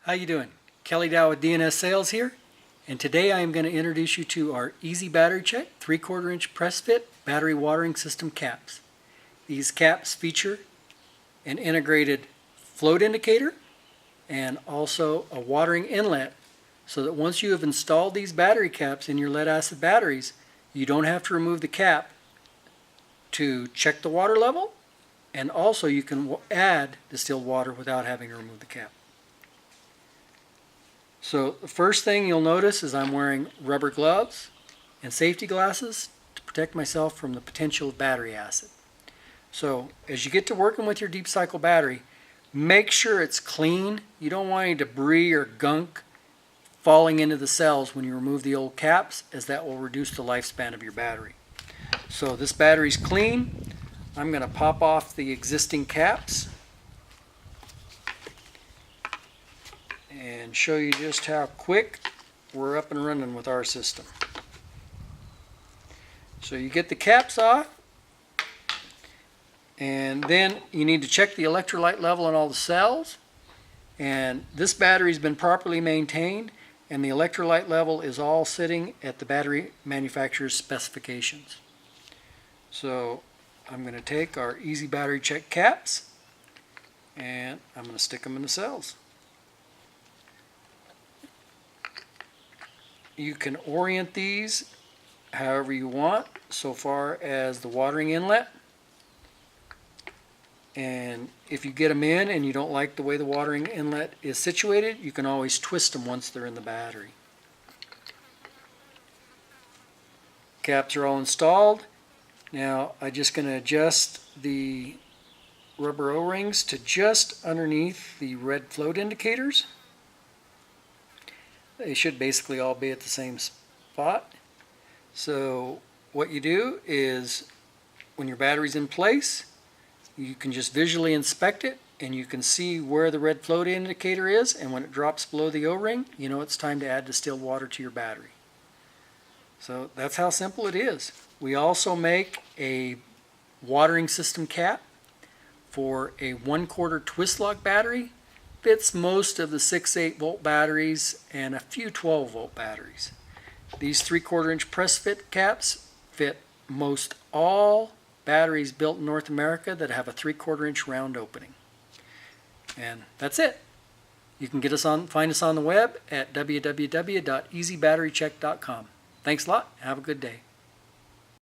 How you doing? Kelly Dow with DNS Sales here, and today I am going to introduce you to our EzBatteryCheck 3/4 inch press fit battery watering system caps. These caps feature an integrated float indicator and also a watering inlet, so that once you have installed these battery caps in your lead acid batteries, you don't have to remove the cap to check the water level, and also you can add distilled water without having to remove the cap. So the first thing you'll notice is I'm wearing rubber gloves and safety glasses to protect myself from the potential of battery acid. So as you get to working with your deep cycle battery, make sure it's clean. You don't want any debris or gunk falling into the cells when you remove the old caps, as that will reduce the lifespan of your battery. So this battery's clean. I'm going to pop off the existing caps and show you just how quick we're up and running with our system. So you get the caps off, and then you need to check the electrolyte level in all the cells. And this battery's been properly maintained, and the electrolyte level is all sitting at the battery manufacturer's specifications. So I'm going to take our EzBatteryCheck caps and I'm going to stick them in the cells. You can orient these however you want so far as the watering inlet. And if you get them in and you don't like the way the watering inlet is situated, you can always twist them once they're in the battery. Caps are all installed. Now I'm just going to adjust the rubber O-rings to just underneath the red float indicators. They should basically all be at the same spot. So what you do is, when your battery's in place, you can just visually inspect it and you can see where the red float indicator is, and when it drops below the O-ring, you know it's time to add distilled water to your battery. So that's how simple it is. We also make a watering system cap for a 1/4 twist lock battery. Fits most of the 6-8 volt batteries and a few 12 volt batteries. These 3/4 inch press fit caps fit most all batteries built in North America that have a 3/4 inch round opening. And that's it. You can find us on the web at www.ezbatterycheck.com. Thanks a lot. Have a good day.